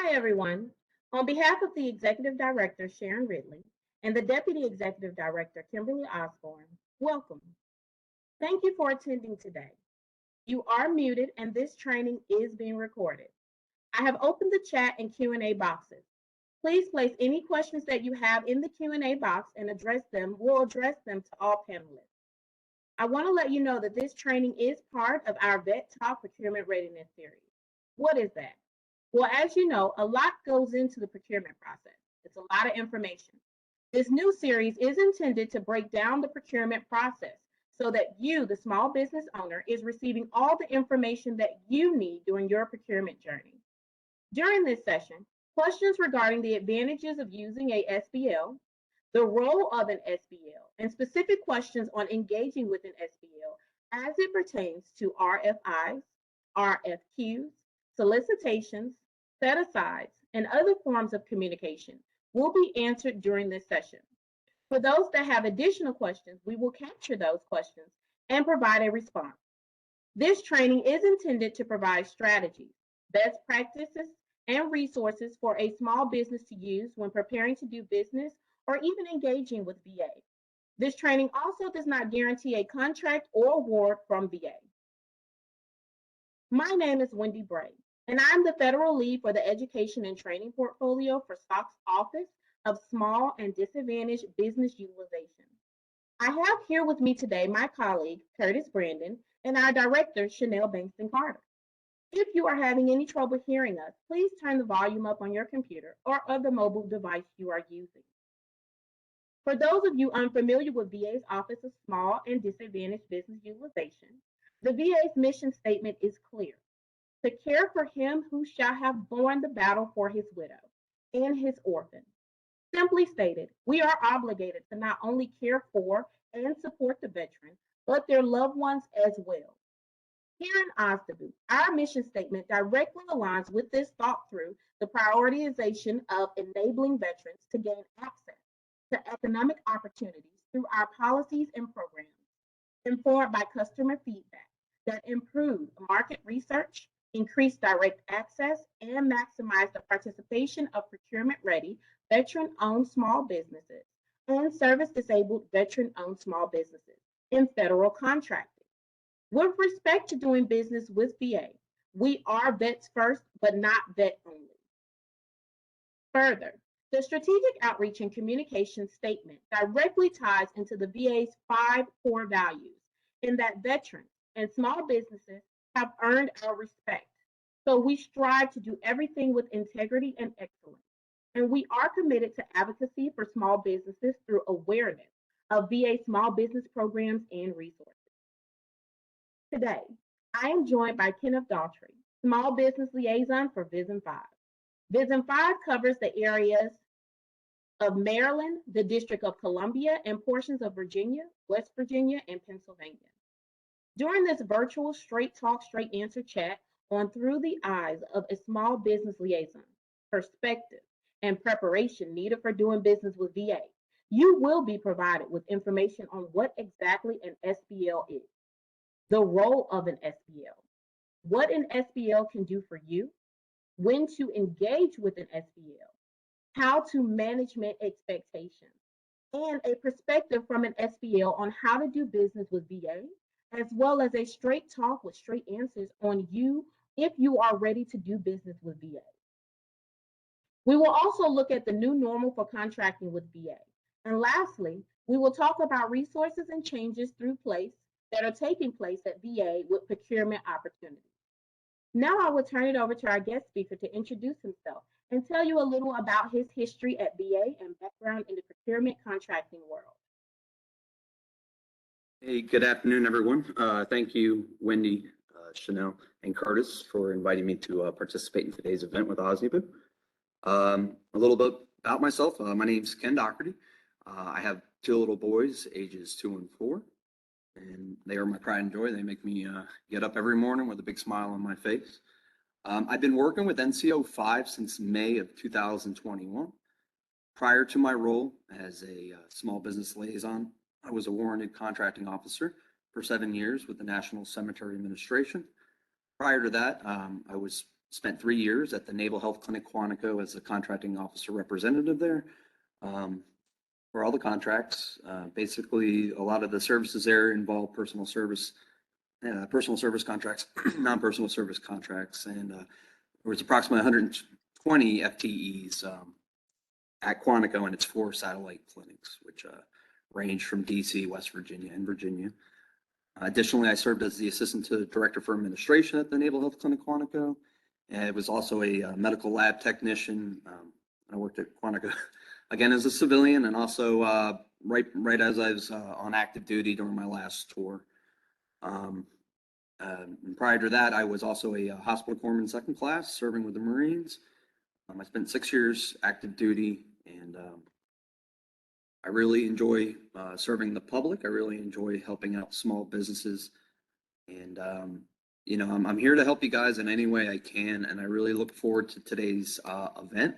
Hi, everyone. On behalf of the Executive Director, Sharon Ridley, and the Deputy Executive Director, Kimberly Osborne, welcome. Thank you for attending today. You are muted and this training is being recorded. I have opened the chat and Q&A boxes. Please place any questions that you have in the Q&A box and we'll address them to all panelists. I want to let you know that this training is part of our Vet Talk Procurement Readiness series. What is that? Well, as you know, a lot goes into the procurement process. It's a lot of information. This new series is intended to break down the procurement process so that you, the small business owner, is receiving all the information that you need during your procurement journey. During this session, questions regarding the advantages of using a SBL, the role of an SBL, and specific questions on engaging with an SBL as it pertains to RFIs, RFQs, solicitations, set-asides, and other forms of communication will be answered during this session. For those that have additional questions, we will capture those questions and provide a response. This training is intended to provide strategies, best practices, and resources for a small business to use when preparing to do business or even engaging with VA. This training also does not guarantee a contract or award from VA. My name is Wendy Bray, and I'm the Federal Lead for the Education and Training Portfolio for SOC's Office of Small and Disadvantaged Business Utilization. I have here with me today my colleague, Curtis Brandon, and our director, Chanel Bankston Carter. If you are having any trouble hearing us, please turn the volume up on your computer or the mobile device you are using. For those of you unfamiliar with VA's Office of Small and Disadvantaged Business Utilization, the VA's mission statement is clear: to care for him who shall have borne the battle for his widow and his orphan. Simply stated, we are obligated to not only care for and support the veteran, but their loved ones as well. Here in OSDBU, our mission statement directly aligns with this thought through the prioritization of enabling veterans to gain access to economic opportunities through our policies and programs, informed by customer feedback that improve market research, increase direct access, and maximize the participation of procurement-ready veteran-owned small businesses and service-disabled veteran-owned small businesses in federal contracting. With respect to doing business with VA, we are vets first, but not vet only. Further, the strategic outreach and communication statement directly ties into the VA's 5 core values in that veterans and small businesses have earned our respect. So we strive to do everything with integrity and excellence. And we are committed to advocacy for small businesses through awareness of VA small business programs and resources. Today, I am joined by Kenneth Dougherty, Small Business Liaison for VISN 5. VISN 5 covers the areas of Maryland, the District of Columbia, and portions of Virginia, West Virginia, and Pennsylvania. During this virtual straight talk, straight answer chat on through the eyes of a small business liaison, perspective, and preparation needed for doing business with VA, you will be provided with information on what exactly an SBL is, the role of an SBL, what an SBL can do for you, when to engage with an SBL, how to management expectations, and a perspective from an SBL on how to do business with VA, as well as a straight talk with straight answers on you if you are ready to do business with VA. We will also look at the new normal for contracting with VA. And lastly, we will talk about resources and changes that are taking place at VA with procurement opportunities. Now I will turn it over to our guest speaker to introduce himself and tell you a little about his history at VA and background in the procurement contracting world. Hey, good afternoon, everyone. Thank you, Wendy, Chanel, and Curtis for inviting me to participate in today's event with OSDBU. A little bit about myself. My name is Ken Dougherty. I have 2 little boys, ages 2 and 4, and they are my pride and joy. They make me get up every morning with a big smile on my face. I've been working with NCO 5 since May of 2021. Prior to my role as a small business liaison, I was a warranted contracting officer for 7 years with the National Cemetery Administration. Prior to that, I was spent 3 years at the Naval Health Clinic Quantico as a contracting officer representative there for all the contracts. Basically, a lot of the services there involve personal service contracts, non-personal service contracts, and there was approximately 120 FTEs at Quantico and its 4 satellite clinics, which range from DC, West Virginia, and Virginia. Additionally, I served as the assistant to the director for administration at the Naval Health Clinic Quantico. And I was also a medical lab technician. I worked at Quantico again as a civilian, and also right as I was on active duty during my last tour. And prior to that, I was also a hospital corpsman second class, serving with the Marines. I spent 6 years active duty, and I really enjoy serving the public. I really enjoy helping out small businesses, and you know, I'm here to help you guys in any way I can, and I really look forward to today's event.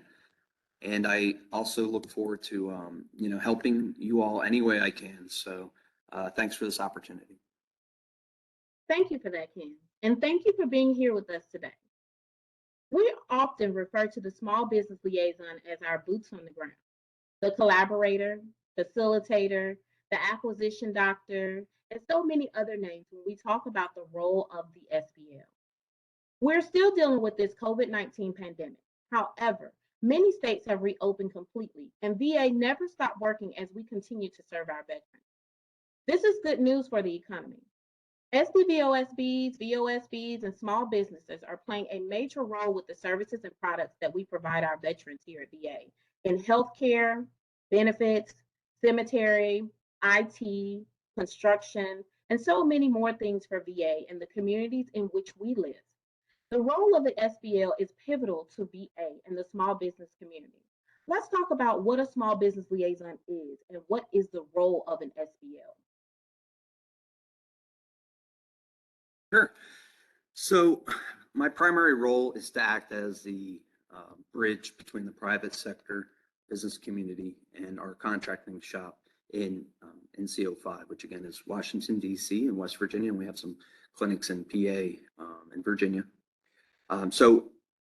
And I also look forward to you know, helping you all any way I can. So thanks for this opportunity. Thank you for that, Ken. And thank you for being here with us today. We often refer to the small business liaison as our boots on the ground, the collaborator, facilitator, the acquisition doctor, and so many other names when we talk about the role of the SBL. We're still dealing with this COVID-19 pandemic. However, many states have reopened completely, and VA never stopped working as we continue to serve our veterans. This is good news for the economy. SDVOSBs, VOSBs, and small businesses are playing a major role with the services and products that we provide our veterans here at VA in healthcare, benefits, cemetery, IT, construction, and so many more things for VA and the communities in which we live. The role of the SBL is pivotal to VA and the small business community. Let's talk about what a small business liaison is and what is the role of an SBL. Sure. So my primary role is to act as the bridge between the private sector, business community, and our contracting shop in NCO5, which again is Washington, D.C. and West Virginia. And we have some clinics in PA and Virginia. So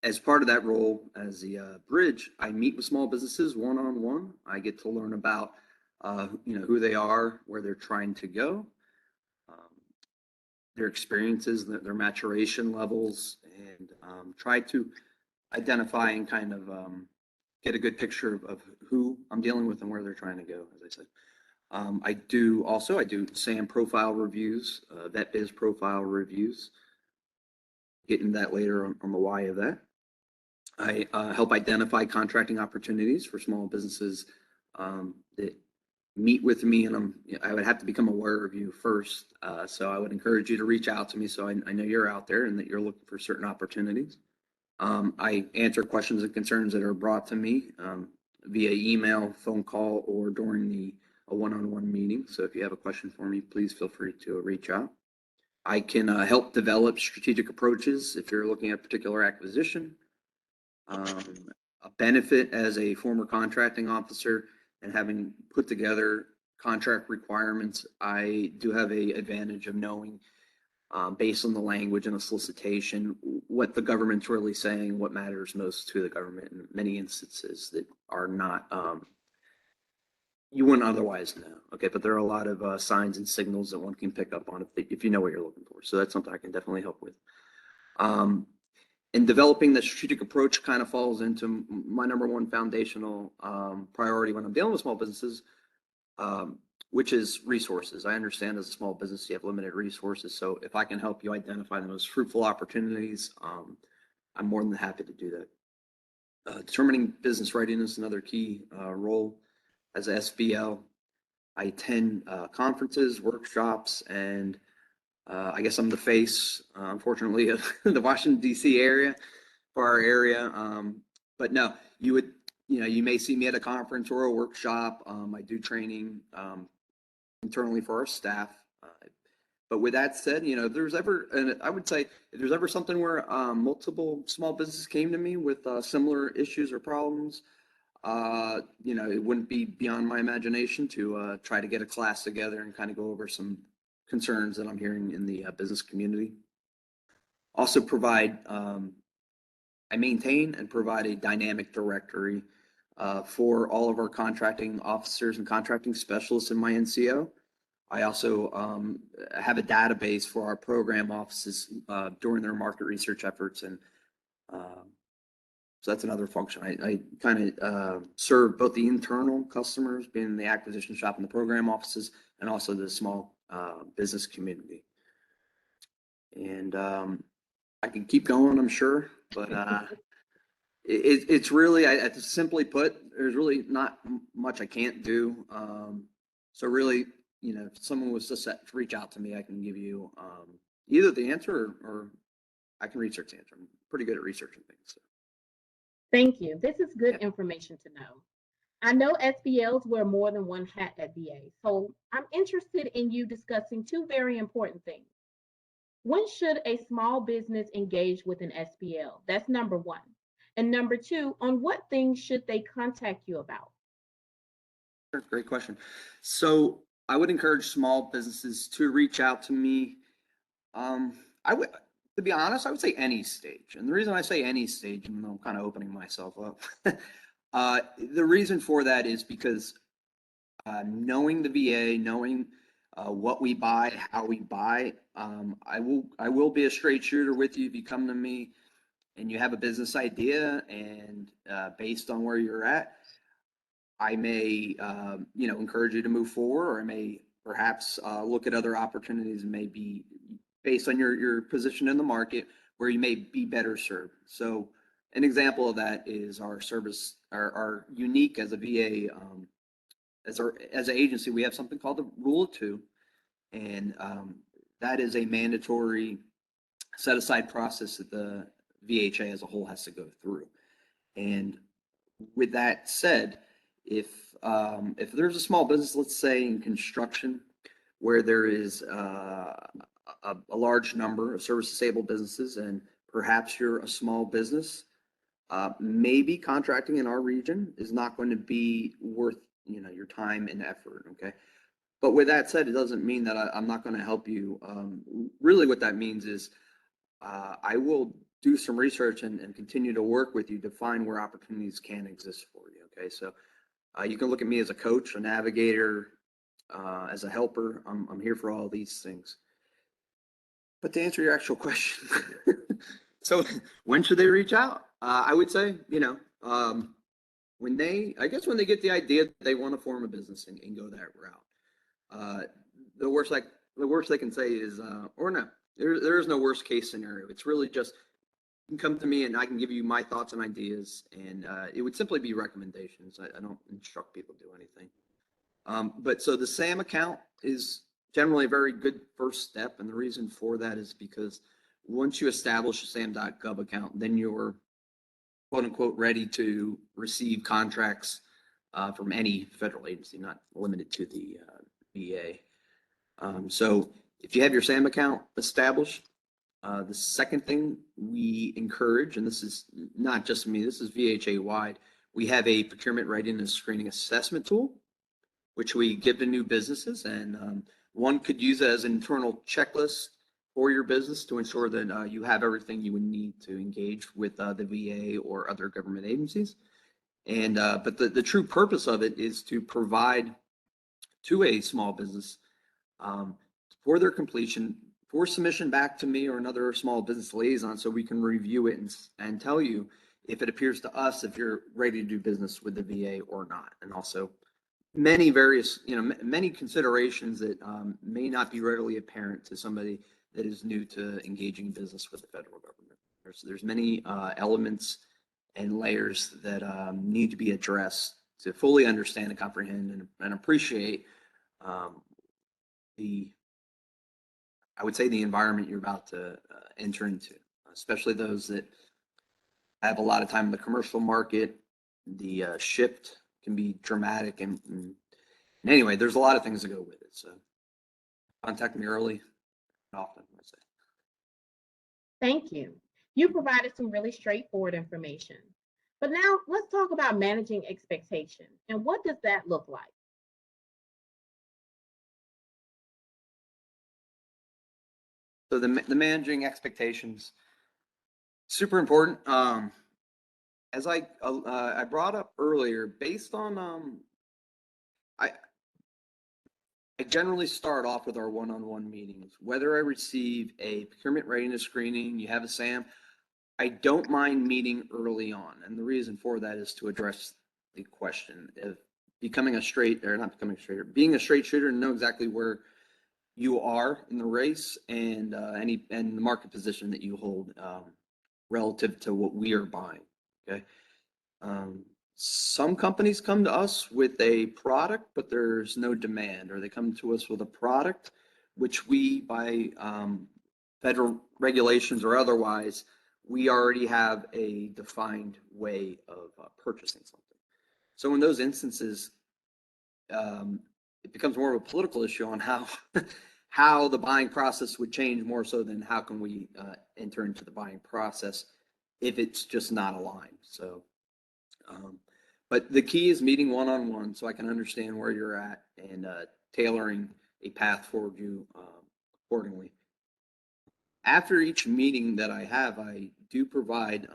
as part of that role as the bridge, I meet with small businesses one-on-one. I get to learn about you know, who they are, where they're trying to go, their experiences, their maturation levels, and try to identify and kind of get a good picture of who I'm dealing with and where they're trying to go, as I said. I do SAM profile reviews, Vet Biz profile reviews. Get into that later on the why of that. I help identify contracting opportunities for small businesses that meet with me, and I would have to become aware of you first. So I would encourage you to reach out to me so I know you're out there and that you're looking for certain opportunities. I answer questions and concerns that are brought to me via email, phone call, or during a one-on-one meeting. So if you have a question for me, please feel free to reach out. I can help develop strategic approaches if you're looking at a particular acquisition. A benefit as a former contracting officer and having put together contract requirements, I do have an advantage of knowing, based on the language and the solicitation, what the government's really saying, what matters most to the government in many instances that are not, you wouldn't otherwise know. Okay, but there are a lot of signs and signals that one can pick up on if you know what you're looking for. So that's something I can definitely help with. And developing the strategic approach kind of falls into my number one foundational priority when I'm dealing with small businesses, which is resources. I understand as a small business, you have limited resources. So if I can help you identify the most fruitful opportunities, I'm more than happy to do that. Determining business readiness, another key role as a SBL. I attend conferences, workshops, and I guess I'm the face, unfortunately, of the Washington, D.C. area for our area. But no, you may see me at a conference or a workshop. I do training internally for our staff. But with that said, if there's ever, and I would say, if there's ever something where multiple small businesses came to me with similar issues or problems, it wouldn't be beyond my imagination to try to get a class together and kind of go over some concerns that I'm hearing in the business community. Also provide I maintain and provide a dynamic directory for all of our contracting officers and contracting specialists in my NCO. I also have a database for our program offices during their market research efforts, and so that's another function. I kind of serve both the internal customers, being the acquisition shop and the program offices, and also the small business community. And I can keep going, I'm sure, but it's really, simply put, there's really not much I can't do. So really, if someone was to reach out to me, I can give you either the answer or I can research the answer. I'm pretty good at researching things. So. Thank you. This is good information to know. I know SBLs wear more than one hat at VA, so I'm interested in you discussing two very important things. When should a small business engage with an SBL? That's number one. And number two, on what things should they contact you about? Great question. So I would encourage small businesses to reach out to me. To be honest, I would say any stage. And the reason I say any stage, and I'm kind of opening myself up, the reason for that is because knowing the VA, knowing what we buy, how we buy, I will be a straight shooter with you if you come to me and you have a business idea, and based on where you're at, I may encourage you to move forward, or I may perhaps look at other opportunities, and maybe based on your position in the market where you may be better served. So an example of that is our service, our unique as a VA, as an agency, we have something called the Rule of Two, and that is a mandatory set aside process that the VHA as a whole has to go through. And with that said, if there's a small business, let's say in construction, where there is a large number of service disabled businesses, and perhaps you're a small business, maybe contracting in our region is not going to be worth your time and effort. Okay. But with that said, it doesn't mean that I'm not going to help you. Really what that means is I will do some research and continue to work with you to find where opportunities can exist for you. Okay. So you can look at me as a coach, a navigator, as a helper. I'm here for all these things. But to answer your actual question, so when should they reach out? I would say, when they get the idea that they want to form a business and go that route. The worst they can say is, or no, there is no worst case scenario. It's really just, you can come to me and I can give you my thoughts and ideas, and it would simply be recommendations. I don't instruct people to do anything. But so the SAM account is generally a very good first step. And the reason for that is because once you establish a SAM.gov account, then you're quote unquote ready to receive contracts from any federal agency, not limited to the VA. So if you have your SAM account established, the second thing we encourage, and this is not just me, this is VHA wide, we have a procurement readiness screening assessment tool, which we give to new businesses, and one could use it as an internal checklist for your business to ensure that you have everything you would need to engage with the VA or other government agencies. And but the true purpose of it is to provide to a small business for their completion, for submission back to me or another small business liaison, so we can review it and tell you if it appears to us if you're ready to do business with the VA or not. And also many various, many considerations that may not be readily apparent to somebody that is new to engaging in business with the federal government. There's many elements and layers that need to be addressed to fully understand and comprehend and appreciate I would say the environment you're about to enter into, especially those that have a lot of time in the commercial market. The shift can be dramatic, and anyway, there's a lot of things that go with it. So contact me early and often, I say. Thank you. You provided some really straightforward information. But now let's talk about managing expectations. And what does that look like? So the managing expectations, Super important. As I brought up earlier, based on I I generally start off with our one-on-one meetings. Whether I receive a procurement readiness screening, you have a SAM, I don't mind meeting early on. And the reason for that is to address the question of becoming a straight, or not becoming a straight, being a straight shooter and know exactly where you are in the race and the market position that you hold relative to what we are buying. Okay. Um, some companies come to us with a product, but there's no demand, or they come to us with a product which we, by federal regulations or otherwise, we already have a defined way of purchasing something. So in those instances, it becomes more of a political issue on how how the buying process would change more so than how can we enter into the buying process if it's just not aligned. So. But the key is meeting one-on-one so I can understand where you're at and tailoring a path forward you accordingly. After each meeting that I have, I do provide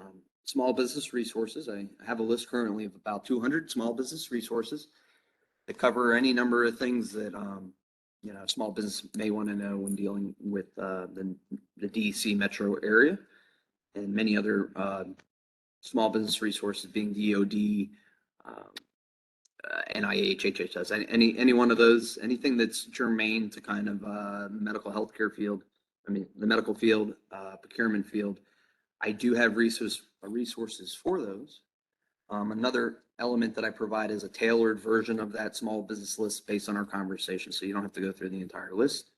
small business resources. I have a list currently of about 200 small business resources that cover any number of things that small business may want to know when dealing with the DC metro area, and many other small business resources being DoD, NIH, HHS, any one of those, anything that's germane to kind of medical healthcare field, the medical field, procurement field. I do have resources for those. Another element that I provide is a tailored version of that small business list based on our conversation, so you don't have to go through the entire list.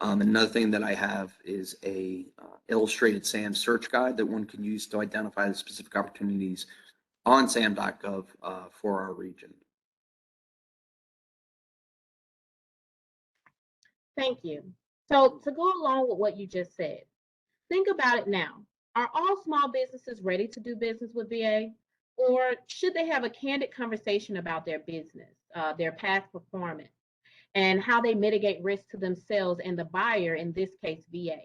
Another thing that I have is a illustrated SAM search guide that one can use to identify the specific opportunities on sam.gov for our region. Thank you. So to go along with what you just said, think about it now. Are all small businesses ready to do business with VA? Or should they have a candid conversation about their business, their past performance, and how they mitigate risk to themselves and the buyer, in this case, VA?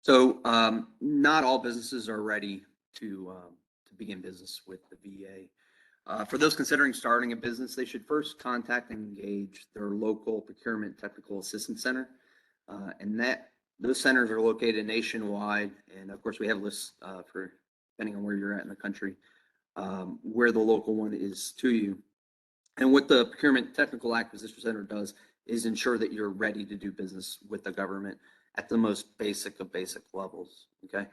So not all businesses are ready to begin business with the VA. For those considering starting a business, they should first contact and engage their local procurement technical assistance center, and those centers are located nationwide. And of course, we have lists for depending on where you're at in the country, where the local one is to you. And what the Procurement Technical Acquisition Center does is ensure that you're ready to do business with the government at the most basic of basic levels. Okay.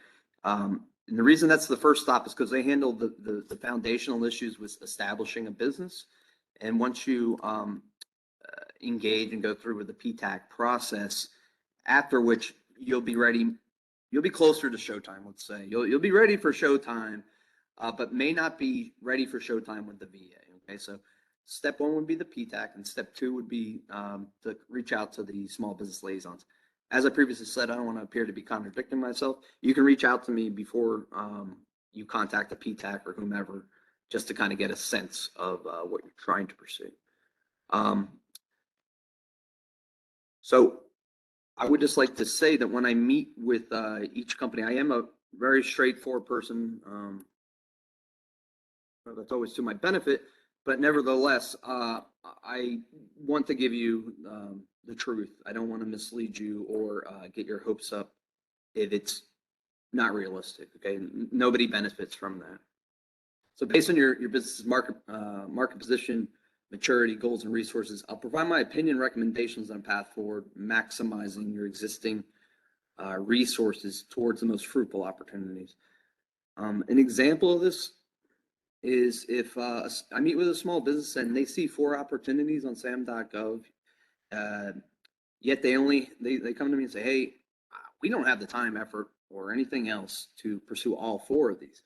And the reason that's the first stop is because they handle the foundational issues with establishing a business. And once you engage and go through with the PTAC process, after which you'll be ready, you'll be closer to showtime, let's say. You'll be ready for showtime, but may not be ready for showtime with the VA. Okay, so step one would be the PTAC, and step two would be to reach out to the small business liaisons. As I previously said, I don't want to appear to be contradicting myself. You can reach out to me before you contact the PTAC or whomever, just to kind of get a sense of what you're trying to pursue. So I would just like to say that when I meet with each company, I am a very straightforward person. That's always to my benefit, but nevertheless, I want to give you the truth. I don't want to mislead you or get your hopes up if it's not realistic. Okay, nobody benefits from that. So based on your business's market position, maturity, goals, and resources, I'll provide my opinion recommendations on a path forward, maximizing your existing resources towards the most fruitful opportunities. An example of this is if I meet with a small business and they see 4 opportunities on sam.gov, yet they come to me and say, hey, we don't have the time, effort, or anything else to pursue all 4 of these.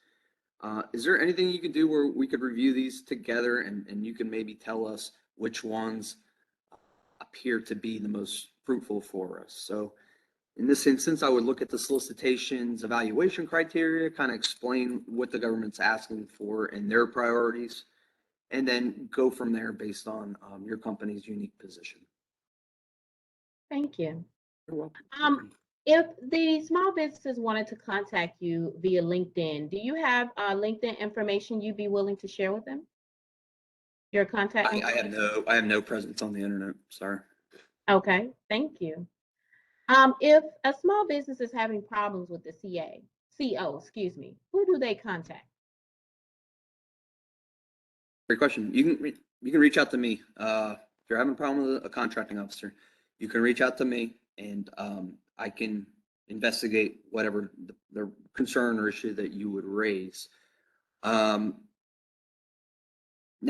Is there anything you could do where we could review these together and you can maybe tell us which ones appear to be the most fruitful for us? So in this instance, I would look at the solicitation's evaluation criteria, kind of explain what the government's asking for and their priorities, and then go from there based on your company's unique position. Thank you. You're welcome. If the small businesses wanted to contact you via LinkedIn, do you have LinkedIn information you'd be willing to share with them? Your contact information? I have no presence on the internet. Sorry. Okay, thank you. If a small business is having problems with the CO, excuse me, who do they contact? Great question. You can reach out to me. If you're having a problem with a contracting officer, you can reach out to me, and I can investigate whatever the concern or issue that you would raise. Now,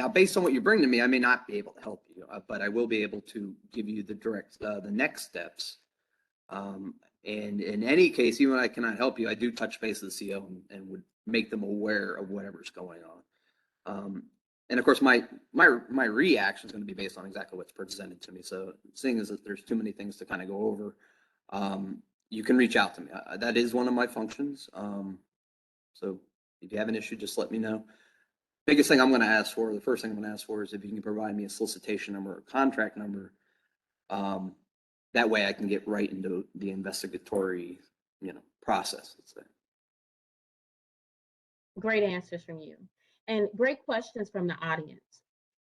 based on what you bring to me, I may not be able to help you, but I will be able to give you the next steps. And in any case, even when I cannot help you, I do touch base with the CO and would make them aware of whatever's going on. And of course, my reaction is going to be based on exactly what's presented to me. So seeing as that there's too many things to kind of go over, you can reach out to me. That is one of my functions. So if you have an issue, just let me know. Biggest thing I'm going to ask for, the first thing I'm going to ask for is if you can provide me a solicitation number or contract number. That way I can get right into the investigatory, process. Let's say. Great answers from you and great questions from the audience.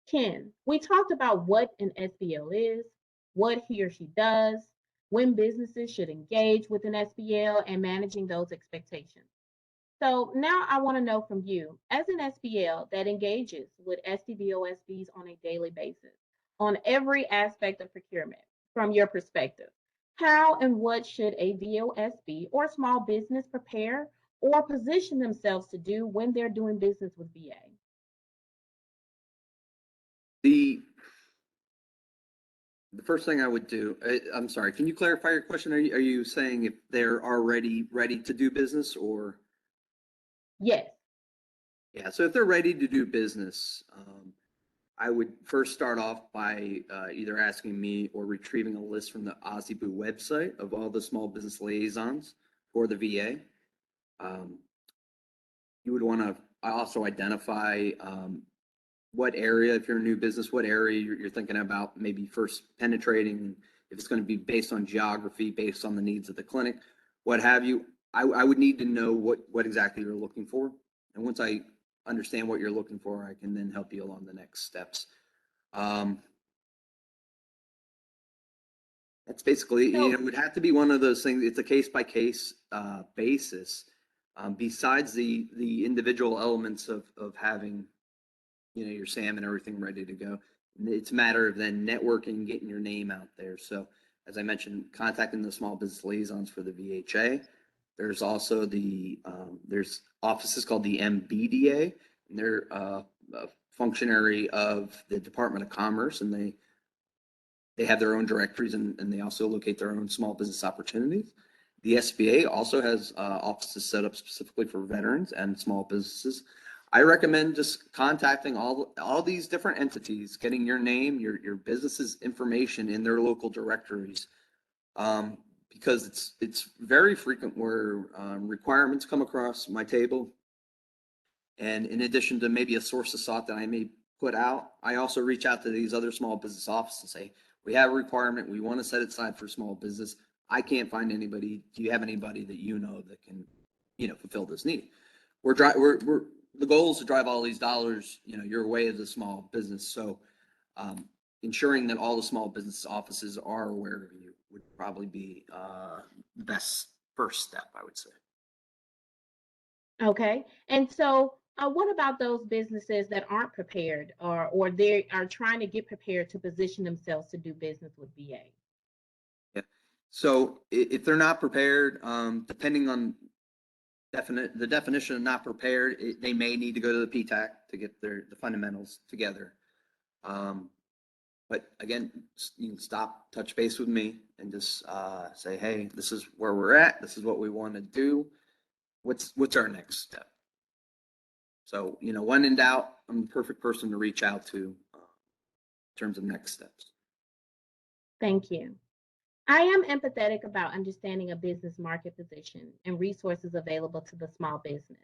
Ken, we talked about what an SBL is, what he or she does, when businesses should engage with an SBL, and managing those expectations. So now I want to know from you, as an SBL that engages with SDVOSBs on a daily basis, on every aspect of procurement, from your perspective, how and what should a VOSB or small business prepare or position themselves to do when they're doing business with VA? The first thing I would do, I'm sorry, can you clarify your question? Are you saying if they're already ready to do business or? Yes. Yeah, so if they're ready to do business, I would first start off by either asking me or retrieving a list from the OSDBU website of all the small business liaisons for the VA. You would want to also identify what area, if you're a new business, what area you're thinking about maybe first penetrating, if it's going to be based on geography, based on the needs of the clinic, what have you. I would need to know what exactly you're looking for. And once I understand what you're looking for, I can then help you along the next steps. That's basically, it would have to be one of those things. It's a case by case basis. Besides the individual elements of having, your SAM and everything ready to go, it's a matter of then networking, getting your name out there. So as I mentioned, contacting the small business liaisons for the VHA. There's also there's offices called the MBDA, and they're a functionary of the Department of Commerce, and they have their own directories, and they also locate their own small business opportunities. The SBA also has offices set up specifically for veterans and small businesses. I recommend just contacting all these different entities, getting your name, your business's information in their local directories, because it's very frequent where requirements come across my table. And in addition to maybe a source of thought that I may put out, I also reach out to these other small business offices and say, we have a requirement, we want to set it aside for small business. I can't find anybody. Do you have anybody that that can, fulfill this need? The goal is to drive all these dollars, your way as a small business. So ensuring that all the small business offices are aware of you would probably be the best first step, I would say. Okay. And so what about those businesses that aren't prepared or they are trying to get prepared to position themselves to do business with VA? Yeah. So if they're not prepared, depending on the definition of not prepared, they may need to go to the PTAC to get the fundamentals together. But again, you can touch base with me, and just say, hey, this is where we're at. This is what we want to do. What's our next step? So, when in doubt, I'm the perfect person to reach out to in terms of next steps. Thank you. I am empathetic about understanding a business market position and resources available to the small business.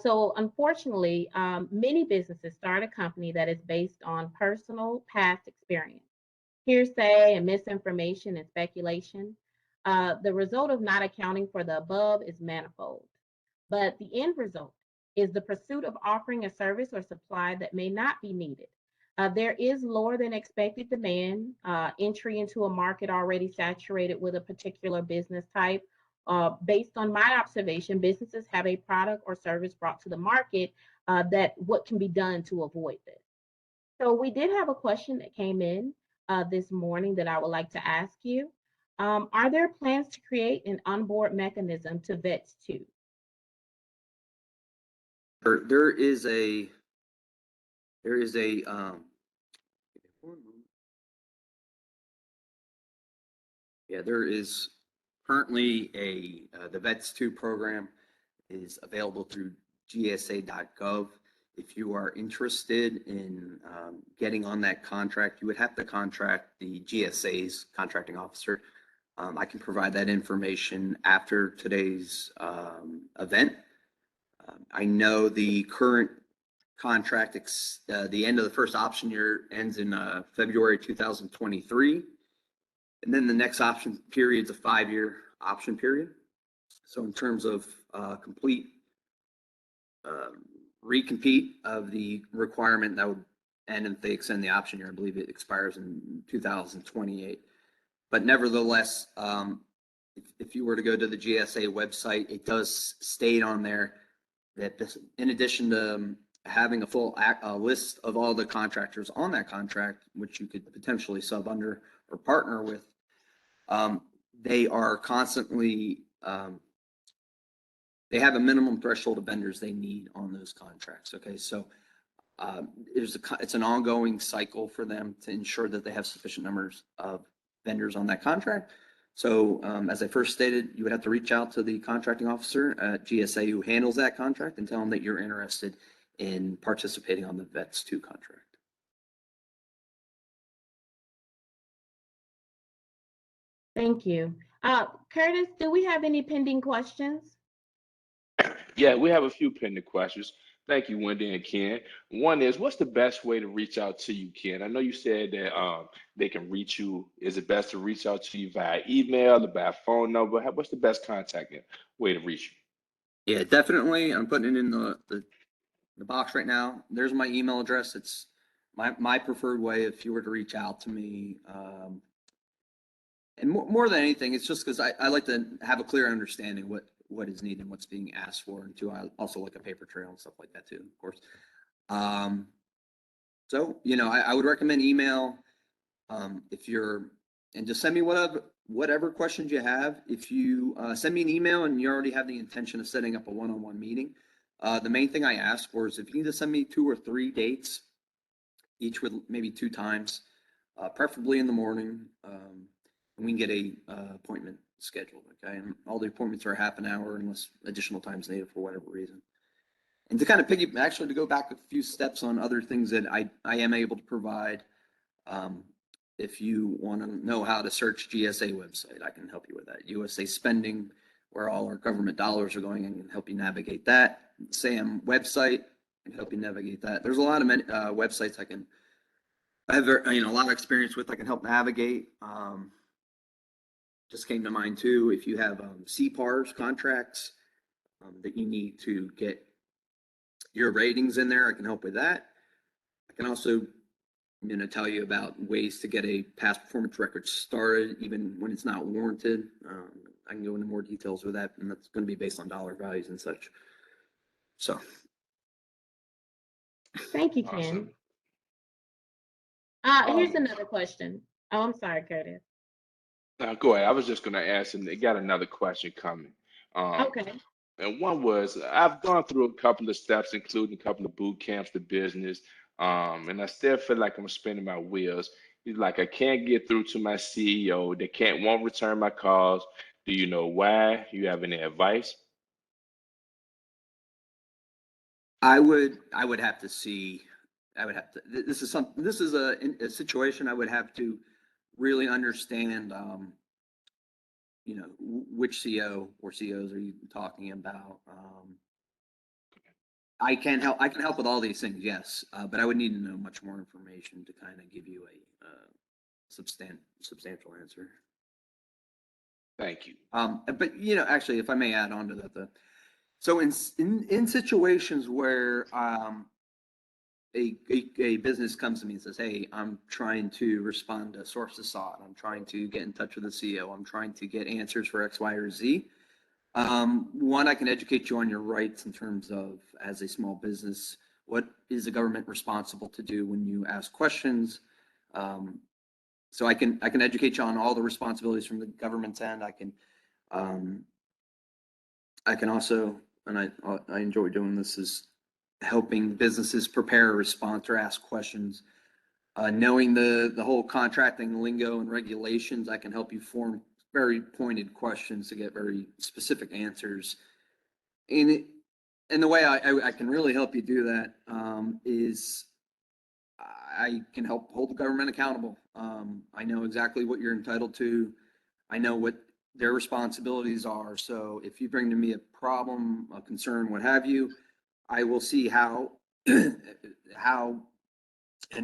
So unfortunately, many businesses start a company that is based on personal past experience, hearsay and misinformation and speculation. The result of not accounting for the above is manifold, but the end result is the pursuit of offering a service or supply that may not be needed. There is lower than expected demand, entry into a market already saturated with a particular business type. Based on my observation, businesses have a product or service brought to the market that what can be done to avoid this. So we did have a question that came in this morning that I would like to ask you. Are there plans to create an onboard mechanism to vets too? There is a yeah, there is currently the Vets 2 program is available through gsa.gov. If you are interested in getting on that contract, you would have to contract the GSA's contracting officer. I can provide that information after today's event. I know the current contract, the end of the first option year ends in February 2023. And then the next option period is a 5-year option period. So in terms of complete recompete of the requirement, that would end if they extend the option year. I believe it expires in 2028. But nevertheless, if you were to go to the GSA website, it does state on there that this, in addition to having a full list of all the contractors on that contract, which you could potentially sub under or partner with, they are constantly they have a minimum threshold of vendors they need on those contracts. Okay, so it's an ongoing cycle for them to ensure that they have sufficient numbers of vendors on that contract. So as I first stated, you would have to reach out to the contracting officer at GSA who handles that contract and tell them that you're interested in participating on the Vets 2 contract. Thank you. Curtis, do we have any pending questions? Yeah, we have a few pending questions. Thank you, Wendy and Ken. One is, what's the best way to reach out to you, Ken? I know you said that they can reach you. Is it best to reach out to you via email or by phone number? What's the best contact way to reach you? Yeah, definitely. I'm putting it in the box right now. There's my email address. It's my preferred way if you were to reach out to me. And more than anything, it's just because I like to have a clear understanding what is needed and what's being asked for. And two, I also like a paper trail and stuff like that too, of course. So, I would recommend email and just send me whatever questions you have. If you send me an email and you already have the intention of setting up a one-on-one meeting, the main thing I ask for is if you need to send me 2 or 3 dates, each with maybe 2 times, preferably in the morning, and we can get a appointment scheduled. Okay, and all the appointments are half an hour unless additional time is needed for whatever reason. And to kind of to go back a few steps on other things that I am able to provide. If you want to know how to search GSA website, I can help you with that. USA Spending, where all our government dollars are going, and can help you navigate that. SAM website can help you navigate that. There's a lot of websites I have a lot of experience with. I can help navigate. Just came to mind too. If you have CPARS contracts that you need to get your ratings in there, I can help with that. I can also tell you about ways to get a past performance record started, even when it's not warranted. I can go into more details with that, and that's going to be based on dollar values and such. So. Thank you, Ken. Awesome. Here's another question. Oh, I'm sorry, Curtis. Go ahead. I was just going to ask, and they got another question coming. Okay. And one was, I've gone through a couple of steps, including a couple of boot camps to business, and I still feel like I'm spinning my wheels. He's like, I can't get through to my CEO. They won't return my calls. Do you know why? You have any advice? I would have to see. This is a situation I would have to really understand. Which CEO or CEOs are you talking about? I can help with all these things, yes, but I would need to know much more information to kind of give you a substantial answer. Thank you. But actually, if I may add on to that, so in situations where a business comes to me and says, "Hey, I'm trying to respond to source assault. I'm trying to get in touch with the CEO. I'm trying to get answers for X, Y, or Z." One, I can educate you on your rights in terms of, as a small business, what is the government responsible to do when you ask questions. So I can educate you on all the responsibilities from the government's end. I can also, and I enjoy doing this, is helping businesses prepare a response or ask questions. Knowing the whole contracting lingo and regulations, I can help you form very pointed questions to get very specific answers. And the way I can really help you do that is I can help hold the government accountable. I know exactly what you're entitled to. I know what their responsibilities are. So if you bring to me a problem, a concern, what have you, I will see how and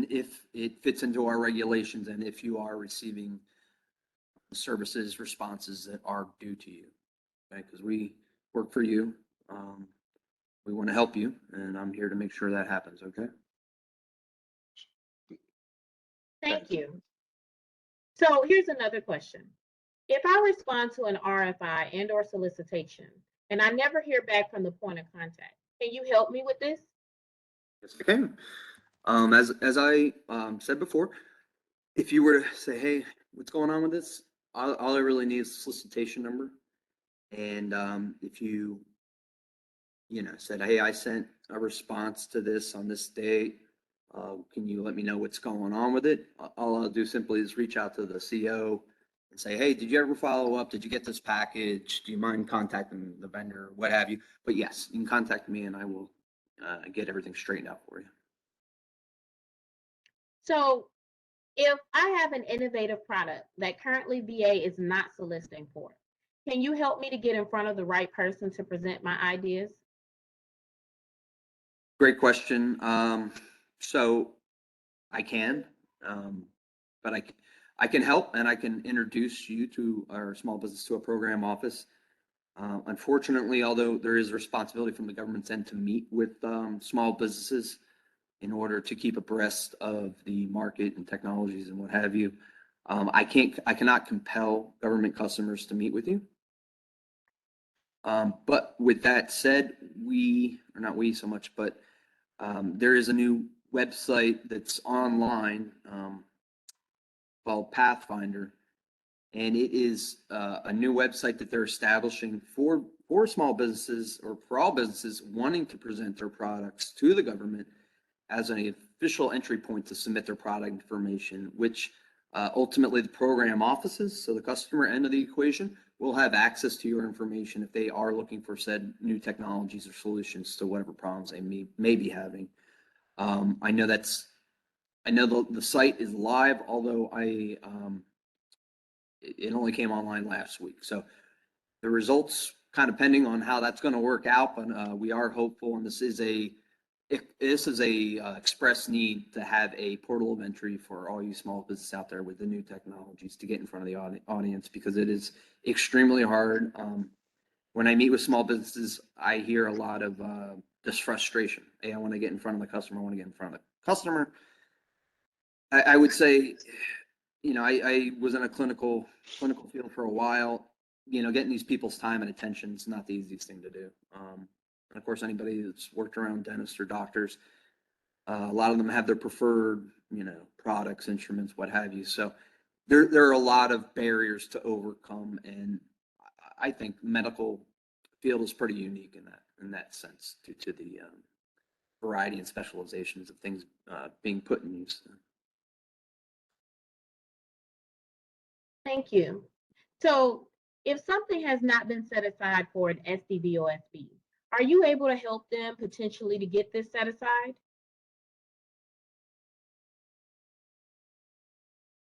if it fits into our regulations, and if you are receiving services, responses that are due to you. Okay, because we work for you. We want to help you, and I'm here to make sure that happens. Okay. Thank you. So here's another question. If I respond to an RFI and or solicitation and I never hear back from the point of contact, can you help me with this? Yes, I can. As I said before, if you were to say, "Hey, what's going on with this?" All I really need is a solicitation number. And if you said, "Hey, I sent a response to this on this date. Can you let me know what's going on with it?" All I'll do simply is reach out to the CEO and say, "Hey, did you ever follow up? Did you get this package? Do you mind contacting the vendor, what have you?" But yes, you can contact me and I will get everything straightened out for you. So if I have an innovative product that currently VA is not soliciting for, can you help me to get in front of the right person to present my ideas? Great question. So I can, but I can help, and I can introduce you to our small business to a program office. Unfortunately, although there is a responsibility from the government's end to meet with small businesses in order to keep abreast of the market and technologies and what have you, I cannot compel government customers to meet with you. But with that said, or not we so much, but there is a new website that's online called Pathfinder, and it is a new website that they're establishing for small businesses, or for all businesses wanting to present their products to the government as an official entry point to submit their product information, which ultimately the program offices, so the customer end of the equation, will have access to your information if they are looking for said new technologies or solutions to whatever problems they may be having. I know the site is live, although it only came online last week. So the results kind of pending on how that's going to work out, but we are hopeful, and this is a express need to have a portal of entry for all you small business out there with the new technologies to get in front of the audience, because it is extremely hard. When I meet with small businesses, I hear a lot of this frustration. Hey, I want to get in front of the customer. I want to get in front of the customer. I would say, I was in a clinical field for a while. Getting these people's time and attention is not the easiest thing to do. And of course, anybody that's worked around dentists or doctors, a lot of them have their preferred, products, instruments, what have you. So there are a lot of barriers to overcome, and I think medical field is pretty unique in that sense, due to the variety and specializations of things being put in use. Thank you. So if something has not been set aside for an SDB or SB, are you able to help them potentially to get this set aside?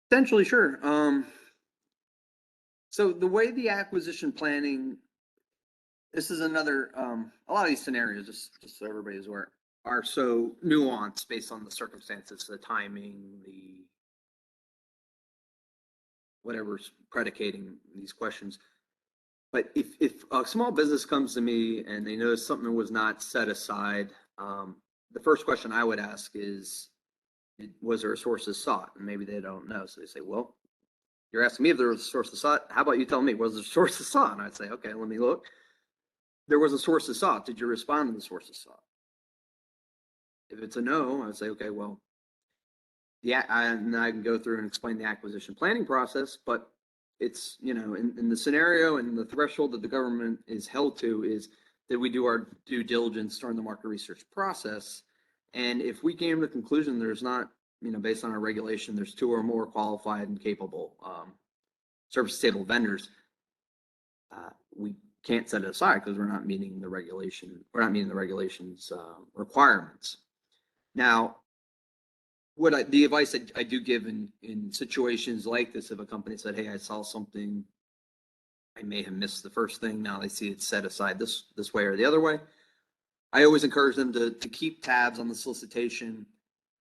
Potentially, sure. So the way the acquisition planning, this is another, a lot of these scenarios, just so everybody is aware, are so nuanced based on the circumstances, the timing, whatever's predicating these questions. But if a small business comes to me and they notice something was not set aside, the first question I would ask is, was there a source of sought? And maybe they don't know. So they say, well, you're asking me if there was a source of sought. How about you tell me, was there a source of sought? And I'd say, okay, let me look. There was a source of sought. Did you respond to the source of sought? If it's a no, I'd say, okay, well, and I can go through and explain the acquisition planning process, but it's, in the scenario and the threshold that the government is held to is that we do our due diligence during the market research process. And if we came to the conclusion there's not, based on our regulation, there's 2 or more qualified and capable service table vendors, we can't set it aside because we're not meeting the regulation. We're not meeting the regulations requirements. Now, the advice I do give in situations like this, if a company said, hey, I saw something, I may have missed the first thing, now they see it's set aside this way or the other way, I always encourage them to keep tabs on the solicitation,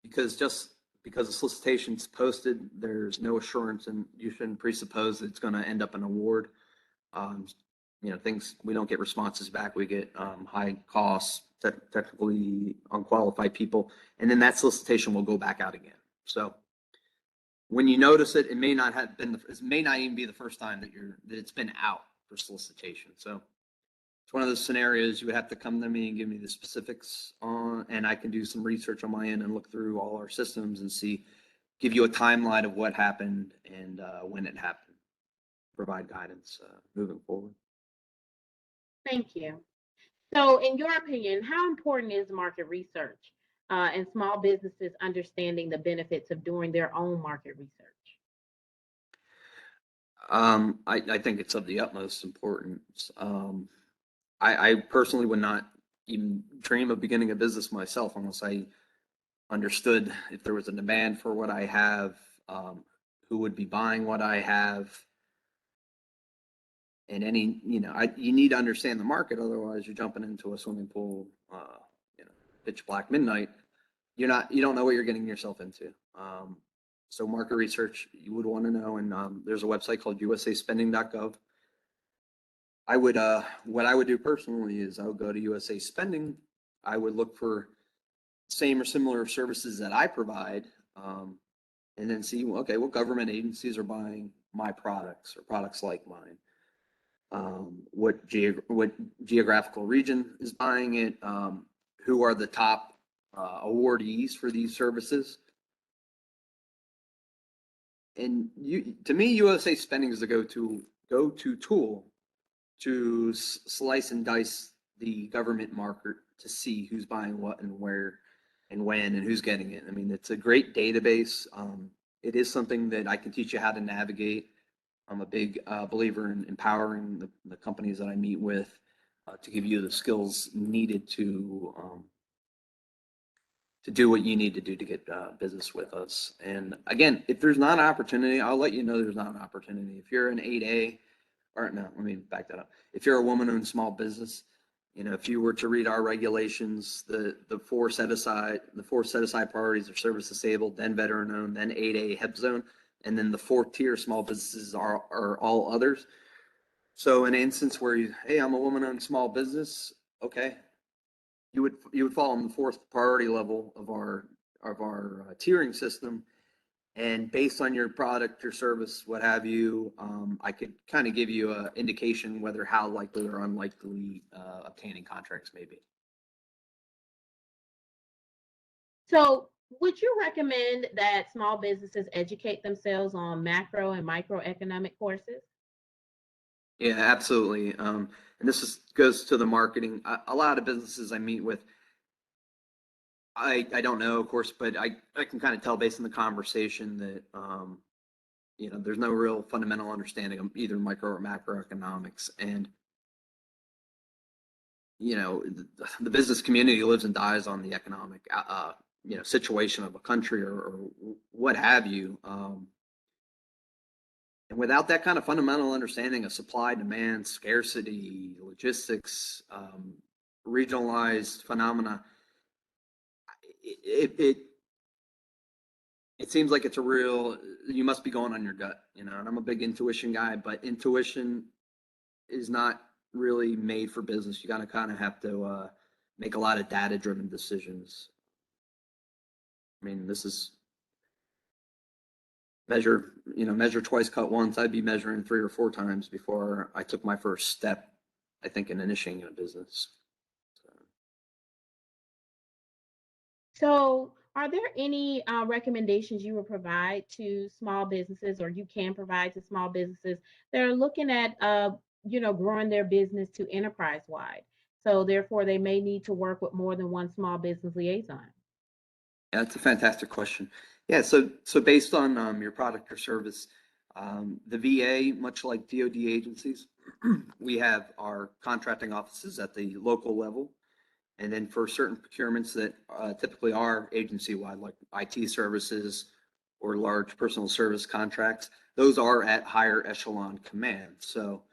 because just because the solicitation's posted, there's no assurance, and you shouldn't presuppose that it's going to end up an award. Things, we don't get responses back, we get high costs, technically unqualified people, and then that solicitation will go back out again. So when you notice it, it may not even be the first time that it's been out for solicitation. So it's one of those scenarios you would have to come to me and give me the specifics on, and I can do some research on my end and look through all our systems and give you a timeline of what happened and when it happened, provide guidance moving forward. Thank you. So in your opinion, how important is market research and small businesses understanding the benefits of doing their own market research? I think it's of the utmost importance. I personally would not even dream of beginning a business myself unless I understood if there was a demand for what I have, who would be buying what I have. And you need to understand the market. Otherwise, you're jumping into a swimming pool, pitch black midnight. You don't know what you're getting yourself into. So market research, you would want to know. And there's a website called usaspending.gov. What I would do personally is I would go to USA Spending. I would look for same or similar services that I provide, and then see, okay, what government agencies are buying my products or products like mine. What geographical region is buying it, who are the top awardees for these services. And to me, USA Spending is the go-to tool to slice and dice the government market to see who's buying what and where and when and who's getting it. I mean, it's a great database. It is something that I can teach you how to navigate. I'm a big believer in empowering the companies that I meet with to give you the skills needed to do what you need to do to get business with us. And again, if there's not an opportunity, I'll let you know there's not an opportunity. If you're an 8A, or no, let me back that up. If you're a woman-owned small business, if you were to read our regulations, the four set aside priorities are service disabled, then veteran-owned, then 8A HEP zone. And then the 4th tier small businesses are all others. So in an instance where hey, I'm a woman-owned small business, okay, you would fall on the 4th priority level of our tiering system, and based on your product, your service, what have you, I could kind of give you an indication whether how likely or unlikely obtaining contracts may be. So would you recommend that small businesses educate themselves on macro and microeconomic courses? Yeah, absolutely. And this goes to the marketing. A lot of businesses I meet with, I don't know, of course, but I can kind of tell based on the conversation that, there's no real fundamental understanding of either micro or macroeconomics. And, the business community lives and dies on the economic, situation of a country or what have you. And without that kind of fundamental understanding of supply, demand, scarcity, logistics, regionalized phenomena, it seems like it's a real, you must be going on your gut, you know, and I'm a big intuition guy, but intuition is not really made for business. You gotta kind of have to make a lot of data-driven decisions. I mean, this is measure twice, cut once. I'd be measuring 3 or 4 times before I took my first step, I think, in initiating a business. So, are there any recommendations you would provide to small businesses, or you can provide to small businesses that are looking at, growing their business to enterprise wide? So, therefore, they may need to work with more than one small business liaison. Yeah, that's a fantastic question. Yeah, so based on your product or service, the VA, much like DoD agencies, we have our contracting offices at the local level. And then for certain procurements that typically are agency-wide, like IT services or large personal service contracts, those are at higher echelon command. So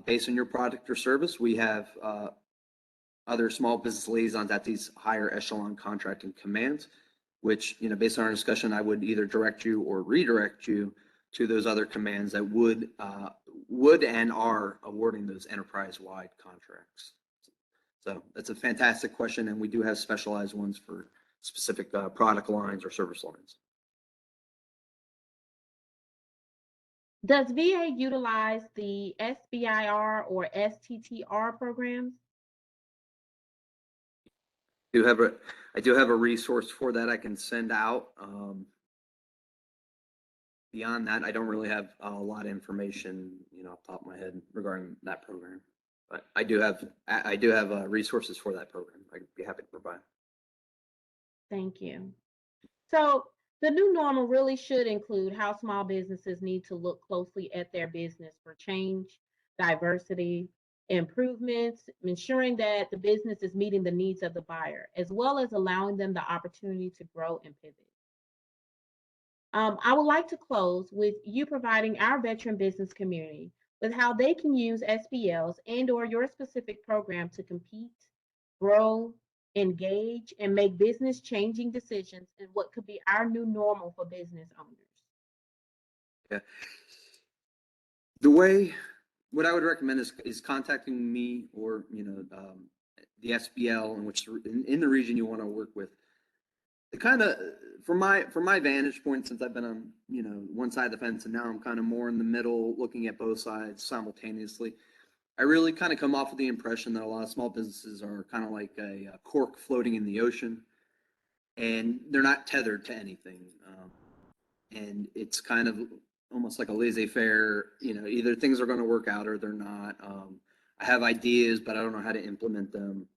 based on your product or service, we have other small business liaisons at these higher echelon contracting commands, which, you know, based on our discussion, I would either direct you or redirect you to those other commands that would and are awarding those enterprise-wide contracts. So that's a fantastic question, and we do have specialized ones for specific product lines or service lines. Does VA utilize the SBIR or STTR programs? I do have a resource for that I can send out. Beyond that, I don't really have a lot of information, you know, off the top of my head regarding that program. But I do have resources for that program. I'd be happy to provide. Thank you. So, the new normal really should include how small businesses need to look closely at their business for change, diversity, improvements, ensuring that the business is meeting the needs of the buyer, as well as allowing them the opportunity to grow and pivot. I would like to close with you providing our veteran business community with how they can use SBLs and or your specific program to compete, grow, engage, and make business changing decisions in what could be our new normal for business owners. Yeah. What I would recommend is contacting me or, you know, the SBL in the region you want to work with. It kind of, from my vantage point, since I've been on, you know, one side of the fence and now I'm kind of more in the middle, looking at both sides simultaneously, I really kind of come off with the impression that a lot of small businesses are kind of like a cork floating in the ocean, and they're not tethered to anything. And it's kind of almost like a laissez-faire, you know, either things are going to work out or they're not. I have ideas, but I don't know how to implement them.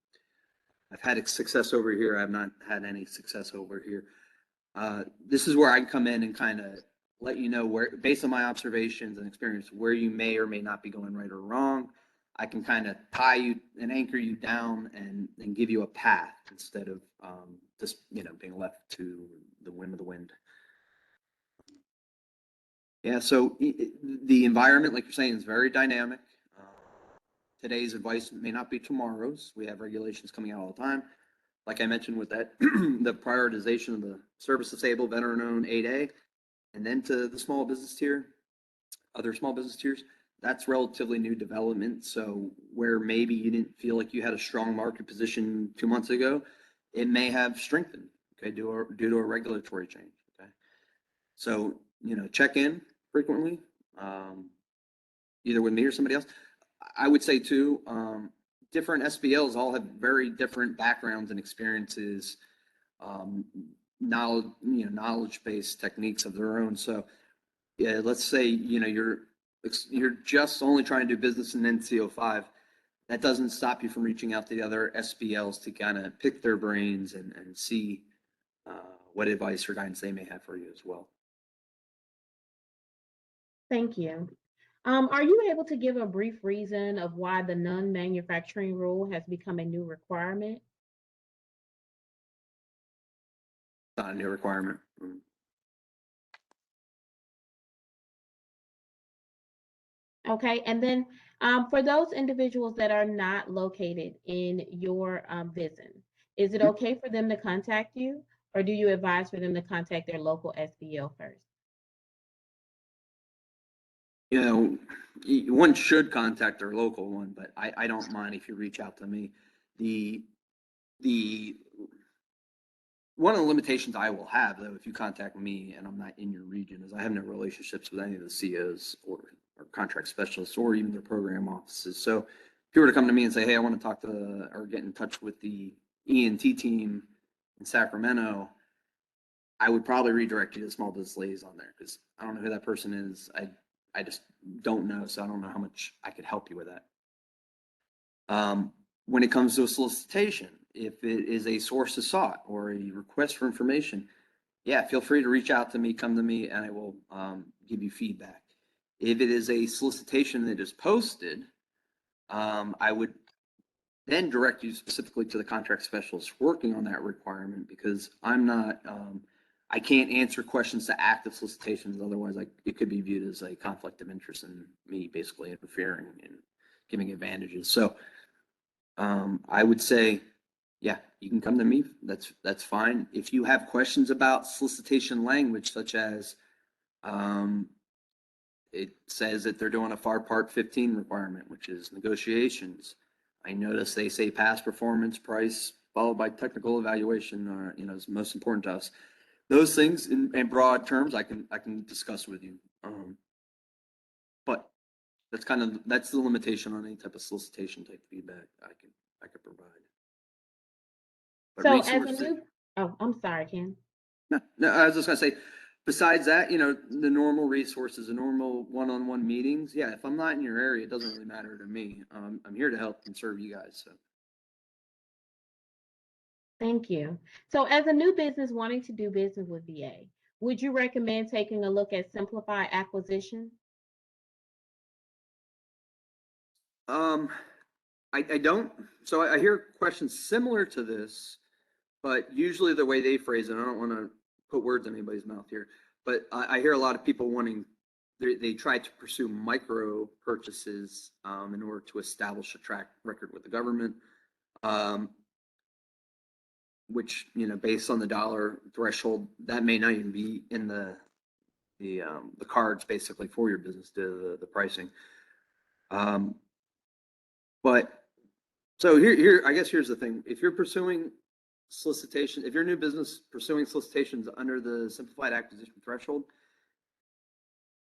I've had success over here. I've not had any success over here. This is where I come in and kind of let you know where, based on my observations and experience, where you may or may not be going right or wrong. I can kind of tie you and anchor you down and give you a path instead of just, you know, being left to the whim of the wind. Yeah, so the environment, like you're saying, is very dynamic. Today's advice may not be tomorrow's. We have regulations coming out all the time. Like I mentioned with that, the prioritization of the service disabled, veteran-owned 8A, and then to the small business tier, other small business tiers, that's relatively new development. So where maybe you didn't feel like you had a strong market position 2 months ago, it may have strengthened, okay, due to a regulatory change, okay? So, you know, check in frequently, either with me or somebody else. I would say too, different SBLs all have very different backgrounds and experiences, knowledge-based techniques of their own. So, yeah, let's say, you know, you're just only trying to do business in NCO5. That doesn't stop you from reaching out to the other SBLs to kind of pick their brains and see what advice or guidance they may have for you as well. Thank you. Are you able to give a brief reason of why the non-manufacturing rule has become a new requirement? Not a new requirement. Okay, and then for those individuals that are not located in your VISN, is it okay for them to contact you? or do you advise for them to contact their local SBL first? You know, one should contact their local one, but I don't mind if you reach out to me. The one of the limitations I will have, though, if you contact me and I'm not in your region, is I have no relationships with any of the COs or contract specialists or even their program offices. So if you were to come to me and say, hey, I want to talk to or get in touch with the ENT team in Sacramento, I would probably redirect you to the small business liaison there because I don't know who that person is. I just don't know, so I don't know how much I could help you with that. When it comes to a solicitation, if it is a source of sought or a request for information, yeah, feel free to reach out to me, come to me, and I will give you feedback. If it is a solicitation that is posted, I would then direct you specifically to the contract specialist working on that requirement because I'm not, I can't answer questions to active solicitations. Otherwise, it could be viewed as a conflict of interest in me basically interfering and giving advantages. So I would say, yeah, you can come to me. That's fine. If you have questions about solicitation language, such as it says that they're doing a FAR Part 15 requirement, which is negotiations. I notice they say past performance, price, followed by technical evaluation, are is most important to us. Those things in broad terms, I can discuss with you. But that's the limitation on any type of solicitation type feedback I could provide. But So as a new, oh, I'm sorry, Ken. No, I was just gonna say, besides that, the normal resources, the normal one-on-one meetings. Yeah, if I'm not in your area, it doesn't really matter to me. I'm here to help and serve you guys. So. Thank you. So as a new business wanting to do business with VA, would you recommend taking a look at Simplify Acquisition? I don't. So I hear questions similar to this, but usually the way they phrase it, I don't want to put words in anybody's mouth here, but I hear a lot of people wanting, they try to pursue micro purchases in order to establish a track record with the government, which, based on the dollar threshold, that may not even be in the cards basically for your business, the pricing. But so here, I guess here's the thing. If you're pursuing solicitation, if you're a new business pursuing solicitations under the simplified acquisition threshold,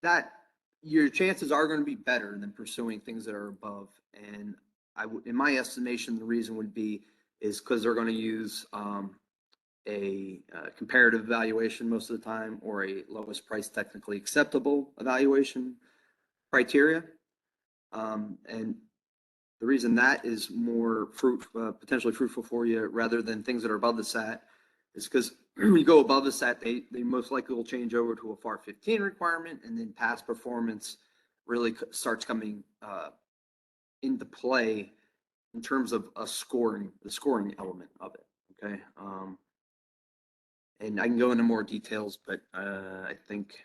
that your chances are going to be better than pursuing things that are above. And in my estimation, the reason would be is because they're going to use a comparative evaluation most of the time, or a lowest price technically acceptable evaluation criteria. And the reason that is more potentially fruitful for you rather than things that are above the SAT is because when you go above the SAT, they most likely will change over to a FAR 15 requirement, and then past performance really starts coming into play in terms of the scoring element of it. Okay. And I can go into more details, but I think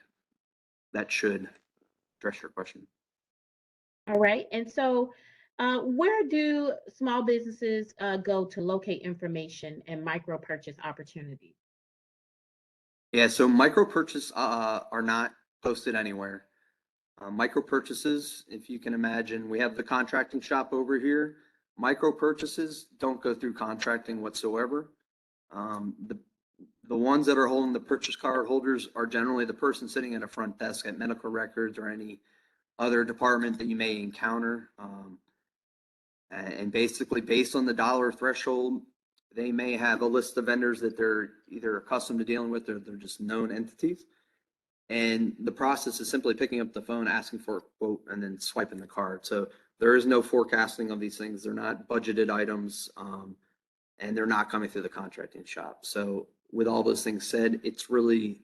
that should address your question. All right. And so where do small businesses go to locate information and micro purchase opportunities? Yeah, so micro purchase are not posted anywhere. Micro purchases, if you can imagine, we have the contracting shop over here. Micro purchases don't go through contracting whatsoever. The ones that are holding the purchase card holders are generally the person sitting at a front desk at medical records or any other department that you may encounter. And basically, based on the dollar threshold, they may have a list of vendors that they're either accustomed to dealing with or they're just known entities. And the process is simply picking up the phone, asking for a quote, and then swiping the card. So there is no forecasting of these things. They're not budgeted items, and they're not coming through the contracting shop. So with all those things said, it's really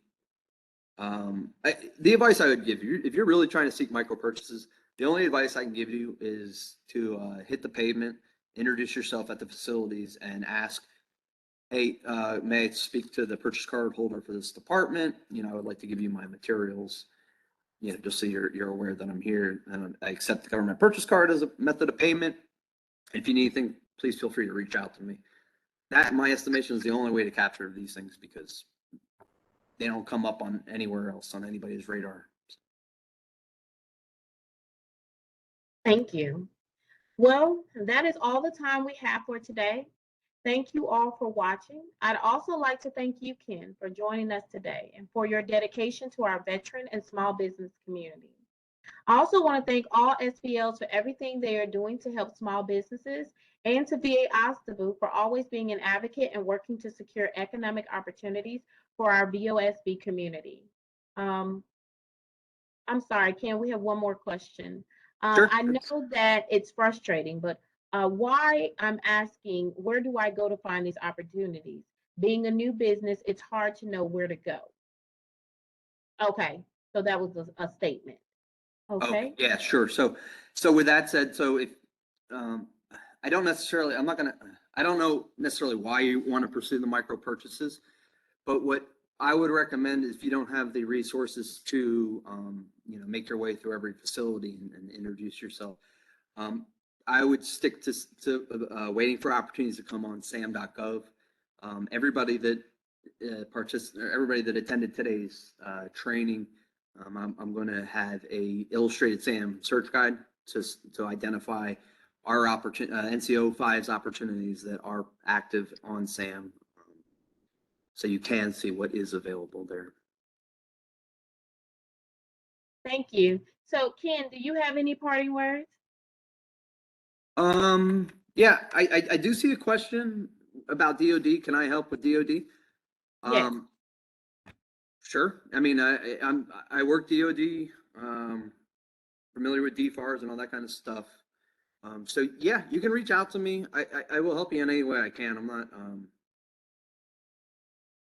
the advice I would give you, if you're really trying to seek micro purchases, the only advice I can give you is to hit the pavement, introduce yourself at the facilities, and ask, hey, may I speak to the purchase card holder for this department? I would like to give you my materials, just so you're aware that I'm here, and I accept the government purchase card as a method of payment. If you need anything, please feel free to reach out to me. that, my estimation, is the only way to capture these things because they don't come up on anywhere else on anybody's radar. Thank you. Well, that is all the time we have for today. Thank you all for watching. I'd also like to thank you, Ken, for joining us today and for your dedication to our veteran and small business community. I also want to thank all SBLs for everything they are doing to help small businesses, and to VA OSDBU for always being an advocate and working to secure economic opportunities for our VOSB community. Um, I'm sorry, Ken, we have one more question. Sure. I know that it's frustrating, but why I'm asking, where do I go to find these opportunities? Being a new business, it's hard to know where to go. Okay, so that was a statement. Okay, Okay. yeah, sure. So with that said, so if, I don't necessarily, I don't know necessarily why you want to pursue the micro purchases, but what I would recommend is if you don't have the resources to, make your way through every facility and introduce yourself, I would stick to waiting for opportunities to come on sam.gov. Everybody that everybody that attended today's training, I'm going to have a illustrated SAM search guide to identify our NCO 5's opportunities that are active on SAM, so you can see what is available there. Thank you. So, Ken, do you have any parting words? Yeah, I do see a question about DoD. Can I help with DoD? Yes. Sure. I mean, I work DoD, familiar with DFARS and all that kind of stuff. So yeah, you can reach out to me. I will help you in any way I can. I'm not,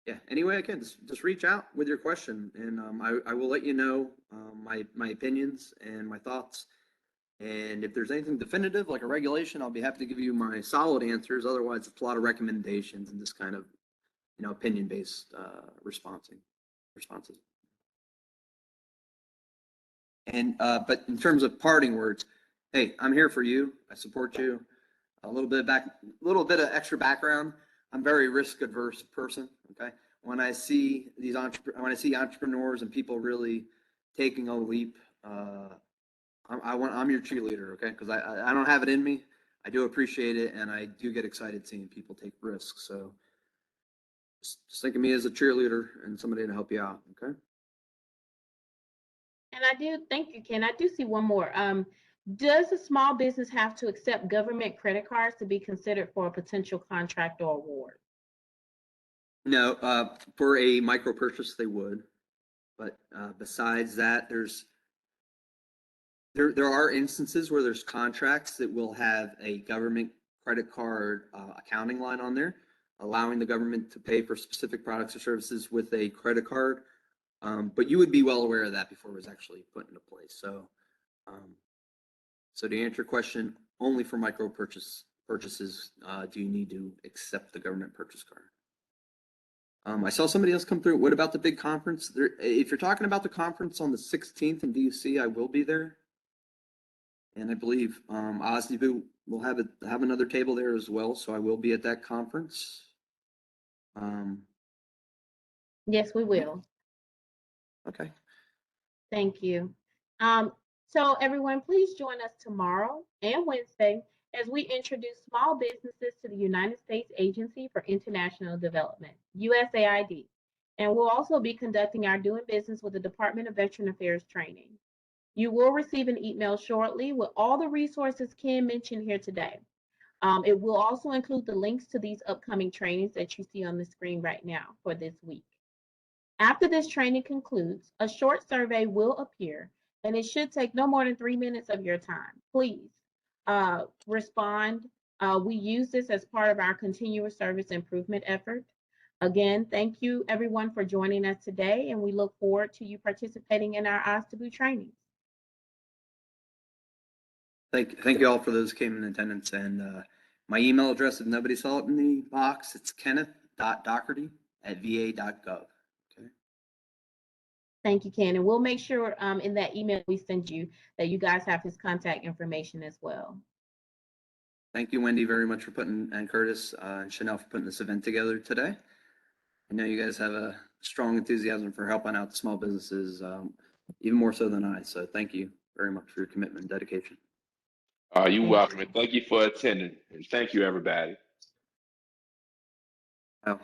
yeah, any way I can. Just reach out with your question, and I will let you know my opinions and my thoughts. And if there's anything definitive, like a regulation, I'll be happy to give you my solid answers. Otherwise, it's a lot of recommendations and just kind of, opinion-based responses. And but in terms of parting words, hey, I'm here for you. I support you. A little bit of extra background. I'm a very risk adverse person. Okay, when I see entrepreneurs and people really taking a leap, I'm your cheerleader. Okay, because I don't have it in me. I do appreciate it, and I do get excited seeing people take risks. So just think of me as a cheerleader and somebody to help you out. Okay. And I do thank you, Ken. I do see one more. Does a small business have to accept government credit cards to be considered for a potential contract or award? No, for a micro purchase they would, but besides that, there are instances where there's contracts that will have a government credit card accounting line on there, allowing the government to pay for specific products or services with a credit card. But you would be well aware of that before it was actually put into place. So, to answer your question, only for micro purchases do you need to accept the government purchase card. I saw somebody else come through. What about the big conference? If you're talking about the conference on the 16th in DC, I will be there. And I believe OSDBU will have another table there as well. So I will be at that conference. Yes, we will. Okay. Thank you. So everyone, please join us tomorrow and Wednesday as we introduce small businesses to the United States Agency for International Development, USAID. And we'll also be conducting our Doing Business with the Department of Veteran Affairs training. You will receive an email shortly with all the resources Ken mentioned here today. It will also include the links to these upcoming trainings that you see on the screen right now for this week. After this training concludes, a short survey will appear, and it should take no more than 3 minutes of your time. Please respond. We use this as part of our continuous service improvement effort. Again, thank you everyone for joining us today, and we look forward to you participating in our OSDBU trainings. Thank you all for those who came in attendance. And my email address, if nobody saw it in the box, it's kenneth.dougherty@va.gov. Okay. Thank you, Ken. And we'll make sure in that email we send you that you guys have his contact information as well. Thank you, Wendy, very much for putting, and Curtis and Chanel for putting this event together today. I know you guys have a strong enthusiasm for helping out the small businesses, even more so than I. So thank you very much for your commitment and dedication. You're welcome, and thank you for attending. And thank you, everybody. Oh.